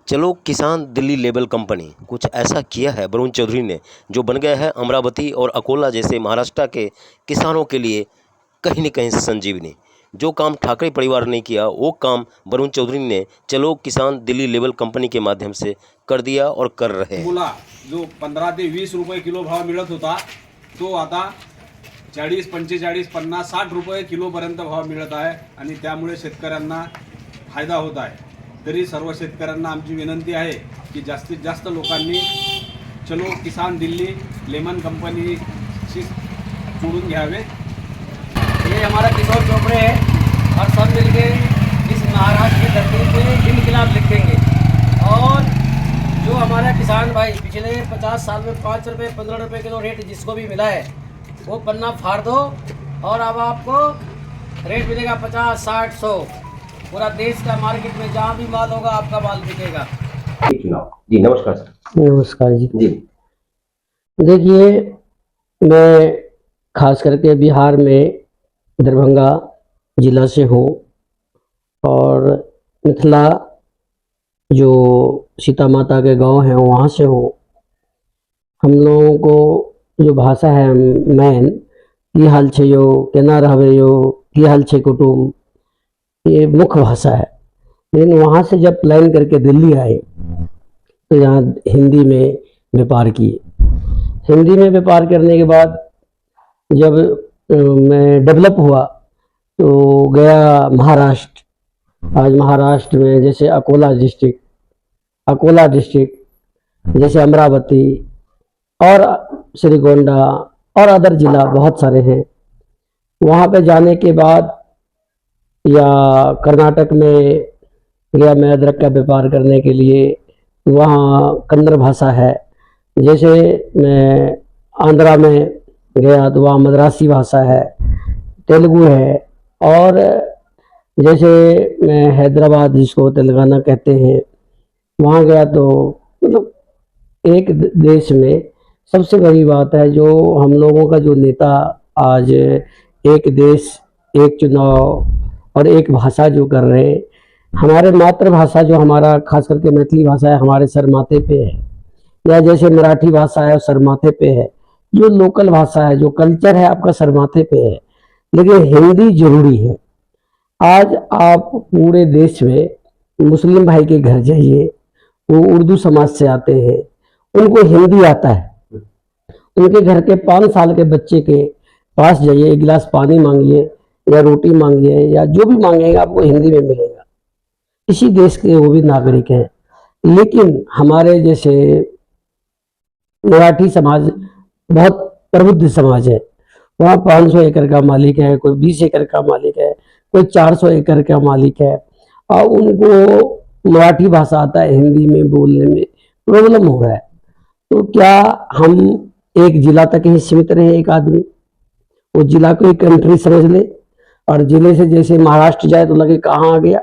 चलो किसान Delhi label company कुछ ऐसा किया है वरुण चौधरी ने, जो बन गया है अमरावती और अकोला जैसे महाराष्ट्र के किसानों के लिए कहीं न कहीं संजीवनी। जो काम ठाकरे परिवार ने किया वो काम वरुण चौधरी ने चलो किसान दिल्ली लेबल कंपनी के माध्यम से कर दिया और कर रहे हैं। बोला जो 15 ते 20 रुपये किलो भाव मिळत होता तो आता 40, 45, 50, 60 रुपये किलोपर्यंत भाव मिळत आहे आणि त्यामुळे शेतकऱ्यांना फायदा होत आहे। तरी सर्व शेतकऱ्यांना आमची विनंती आहे की जास्तीत जास्त लोकांनी चलो किसान दिल्ली लेमन कंपनीशी जोडून घ्यावे। ये हमारा किशोर चोपड़े है और सब मिलके इस महाराष्ट्र की धरती पे इनकलाब लिखेंगे। और जो हमारा किसान भाई पिछले 50 साल में 5 रुपये 15 रुपये किलो रेट जिसको भी मिला है वो पन्ना फाड़ दो और अब आपको रेट मिलेगा 50, 60, 100। पूरा देश का मार्केट में जहाँ भी माल होगा आपका माल बिकेगा। जी नमस्कार सर। नमस्कार जी। जी देखिए, मैं खास करके बिहार में दरभंगा जिला से हूँ और मिथिला जो सीता माता के गांव हैं वहाँ से हूँ। हम लोगों को जो भाषा है मैन की हाल छे यो केना रहबे यो की हाल छे कुटुम, ये मुख्य भाषा है। लेकिन वहाँ से जब प्लान करके दिल्ली आए तो यहाँ हिंदी में व्यापार किए। हिंदी में व्यापार करने के बाद जब मैं डेवलप हुआ तो गया महाराष्ट्र। आज महाराष्ट्र में जैसे अकोला डिस्ट्रिक्ट जैसे अमरावती और श्रीगोंडा और अदर जिला बहुत सारे हैं। वहाँ पे जाने के बाद या कर्नाटक में गया मैं अदरक का व्यापार करने के लिए, वहाँ कन्नड़ भाषा है। जैसे मैं आंध्रा में गया तो वहाँ मद्रासी भाषा है, तेलुगु है। और जैसे मैं हैदराबाद जिसको तेलंगाना कहते हैं वहाँ गया तो मतलब एक देश में सबसे बड़ी बात है जो हम लोगों का जो नेता आज एक देश एक चुनाव और एक भाषा जो कर रहे हैं, हमारे मातृभाषा जो हमारा खास करके मैथिली भाषा है हमारे सर माथे पे है, या जैसे मराठी भाषा है सर माथे पे है। जो लोकल भाषा है जो कल्चर है आपका सर माथे पे है, लेकिन हिंदी जरूरी है। आज आप पूरे देश में मुस्लिम भाई के घर जाइए, वो उर्दू समाज से आते हैं, उनको हिंदी आता है। उनके घर के 5 साल के बच्चे के पास जाइए, एक गिलास पानी मांगिए या रोटी मांगिए या जो भी मांगेगा आपको हिंदी में मिलेगा। इसी देश के वो भी नागरिक हैं। लेकिन हमारे जैसे मराठी समाज बहुत प्रबुद्ध समाज है। वहाँ 500 एकड़ का मालिक है, कोई 20 एकड़ का मालिक है, कोई 400 एकड़ का मालिक है, और उनको मराठी भाषा आता है, हिंदी में बोलने में प्रॉब्लम हो रहा है। तो क्या हम एक जिला तक ही सीमित रहे? एक आदमी वो जिला को एक कंट्री समझ ले और जिले से जैसे महाराष्ट्र जाए तो लगे कहाँ आ गया।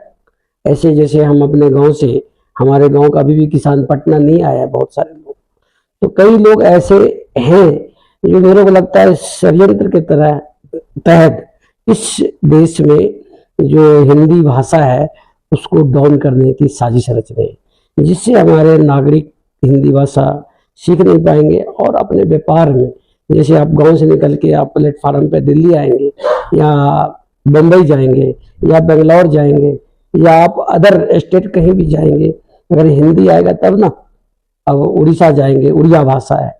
ऐसे जैसे हम अपने गांव से, हमारे गांव का अभी भी किसान पटना नहीं आया बहुत सारे लोग। तो कई लोग ऐसे हैं जो मेरे को लगता है षड्यंत्र के तरह तहत इस देश में जो हिंदी भाषा है उसको डाउन करने की साजिश रच रहे हैं, जिससे हमारे नागरिक हिंदी भाषा सीख नहीं पाएंगे और अपने व्यापार में, जैसे आप गांव से निकल के आप प्लेटफार्म पे दिल्ली आएंगे या बम्बई जाएंगे या बेंगलोर जाएंगे या आप अदर स्टेट कहीं भी जाएंगे, अगर हिंदी आएगा तब ना। अब उड़ीसा जाएंगे, उड़िया भाषा है।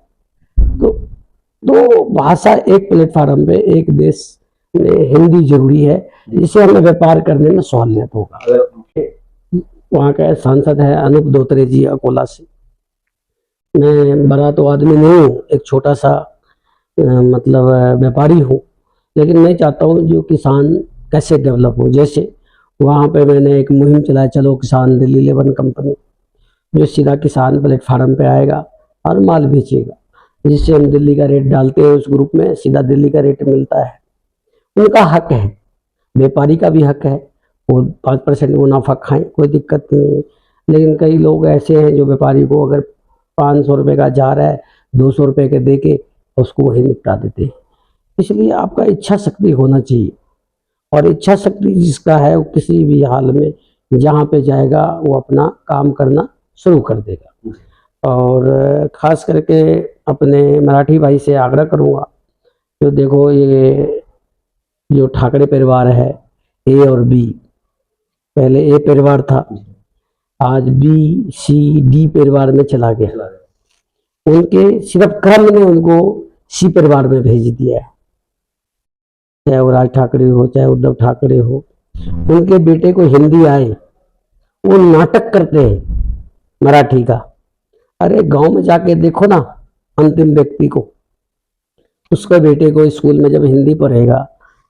तो भाषा एक प्लेटफार्म पे एक देश में हिंदी जरूरी है, जिससे हमें व्यापार करने में सहूलियत होगा। वहाँ का सांसद है अनूप धोत्रे जी अकोला से। मैं बड़ा तो आदमी नहीं हूँ, एक छोटा सा मतलब व्यापारी हूँ, लेकिन मैं चाहता हूँ जो किसान कैसे डेवलप हो। जैसे वहाँ पे मैंने एक मुहिम चलाया, चलो किसान दिल्ली लेबल कंपनी, जो सीधा किसान प्लेटफार्म पे आएगा और माल बेचेगा, जिससे हम दिल्ली का रेट डालते हैं उस ग्रुप में, सीधा दिल्ली का रेट मिलता है। उनका हक है, व्यापारी का भी हक है, वो 5% मुनाफा खाएं, कोई दिक्कत नहीं। लेकिन कई लोग ऐसे हैं जो व्यापारी को अगर 500 रुपये का जा रहा है 200 रुपये के दे के उसको वही निपटा देते हैं। इसलिए आपका इच्छा शक्ति होना चाहिए, और इच्छा शक्ति जिसका है वो किसी भी हाल में जहाँ पे जाएगा वो अपना काम करना शुरू कर देगा। और ख़ास करके अपने मराठी भाई से आग्रह करूँगा, जो देखो ये जो ठाकरे परिवार है, ए और बी, पहले ए परिवार था, आज बी सी डी परिवार में चला गया। उनके सिर्फ क्रम ने उनको सी परिवार में भेज दिया है। चाहे वो राज ठाकरे हो, चाहे उद्धव ठाकरे हो, उनके बेटे को हिंदी आए, वो नाटक करते हैं मराठी का। अरे गांव में जाके देखो ना, अंतिम व्यक्ति को, उसके बेटे को स्कूल में जब हिंदी पढ़ेगा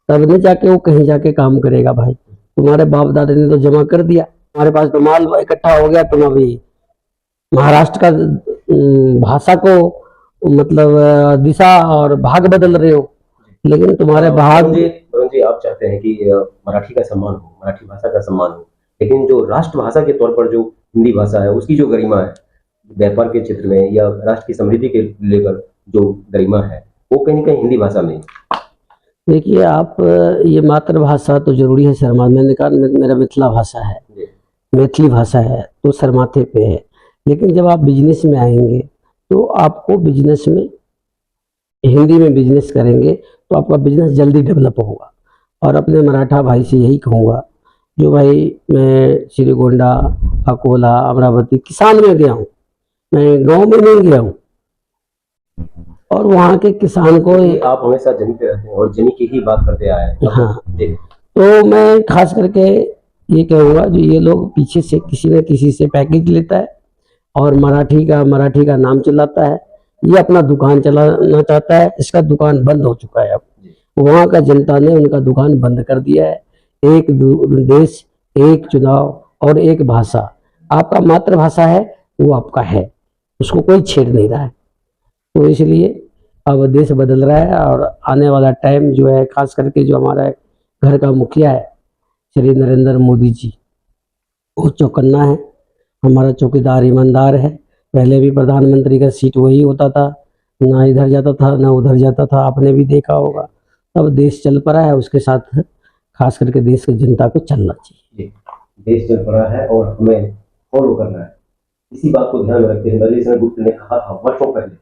तब नहीं जाके वो कहीं जाके काम करेगा। भाई तुम्हारे बाप दादा ने तो जमा कर दिया, हमारे पास तो माल इकट्ठा हो गया, तुम अभी महाराष्ट्र का भाषा को मतलब दिशा और भाग बदल रहे हो। लेकिन तुम्हारे भाग वरुण जी, आप चाहते हैं कि मराठी का सम्मान हो, मराठी भाषा का सम्मान हो, लेकिन जो राष्ट्रभाषा के तौर पर जो हिंदी भाषा है उसकी जो गरिमा है व्यापार के क्षेत्र में या राष्ट्र की समृद्धि के लेकर जो गरिमा है वो कहीं ना कहीं हिंदी भाषा में। देखिए आप, ये मातृभाषा तो जरूरी है शर्मा, मैंने कहा मेरा मिथिला भाषा है, मैथिली भाषा है तो शर्माथे पे है। लेकिन जब आप बिजनेस में आएंगे तो आपको बिजनेस में हिंदी में बिजनेस करेंगे तो आपका बिजनेस जल्दी डेवलप होगा। और अपने मराठा भाई से यही कहूँगा, जो भाई मैं श्रीगोंडा, अकोला, अमरावती किसान में गया हूँ, मैं गांव में नहीं गया हूँ, और वहाँ के किसान को आप हमेशा जनी पे रहते हैं और जनी की ही बात करते आए हैं। हाँ, तो मैं खास करके ये कहूँगा, जो ये लोग पीछे से किसी न किसी से पैकेज लेता है और मराठी का नाम चलाता है, ये अपना दुकान चलाना चाहता है, इसका दुकान बंद हो चुका है। अब वहाँ का जनता ने उनका दुकान बंद कर दिया है। एक देश, एक चुनाव और एक भाषा, आपका मातृभाषा है वो आपका है, उसको कोई छेड़ नहीं रहा है। तो इसलिए अब देश बदल रहा है और आने वाला टाइम जो है, खास करके जो हमारा घर का मुखिया है श्री नरेंद्र मोदी जी, वो चौकन्ना है, हमारा चौकीदार ईमानदार है। पहले भी प्रधानमंत्री का सीट वही होता था, ना इधर जाता था ना उधर जाता था, आपने भी देखा होगा। अब देश चल पड़ा है, उसके साथ खास करके देश की जनता को चलना चाहिए। देश चल पड़ा है और हमें फॉलो करना है। इसी बात को ध्यान में रखते हुए मधुसूदन गुप्त ने कहा था वर्षों पहले,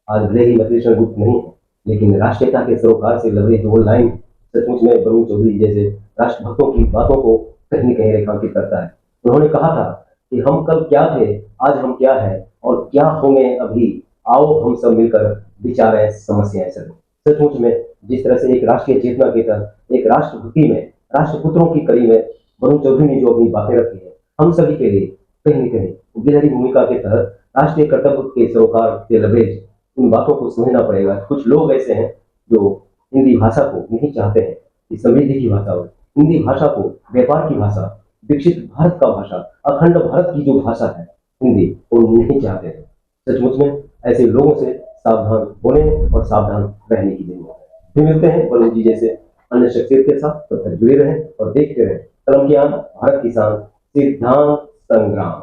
आज भले ही मधुसूदन गुप्त नहीं है, लेकिन राष्ट्रीयता के सरोकार से लगे जो लाइन सचमुच में वरुण चौधरी जैसे राष्ट्रभक्तों की बातों को कहीं न कहीं रेखांकित करता है। उन्होंने कहा था कि हम कल क्या थे, आज हम क्या है और क्या होंगे अभी, आओ हम सब मिलकर विचारें समस्याएं सर। सचमुच में जिस तरह से एक राष्ट्रीय चेतना के तहत, एक राष्ट्रभक्ति में, राष्ट्रपुत्रों की कड़ी में वरुण चौधरी ने जो अपनी बातें रखी है, हम सभी के लिए कहीं न कहीं गिलहरी भूमिका के तहत राष्ट्रीय कर्तव्य के सरोकार से लबरेज उन बातों को समझना पड़ेगा। कुछ लोग ऐसे हैं जो हिंदी भाषा को नहीं चाहते हैं कि समृद्धि की भाषा हो, हिंदी भाषा को व्यापार की भाषा, विकसित भारत का भाषा, अखंड भारत की जो भाषा है हिंदी, वो नहीं चाहते हैं। सचमुच में ऐसे लोगों से सावधान होने और सावधान रहने की जरूरत है। फिर मिलते हैं वरुण जी जैसे अन्य शख्सियत के साथ, तब तक जुड़े रहें और देखते रहें कलम ज्ञान, भारत किसान, सिद्धांत संग्राम।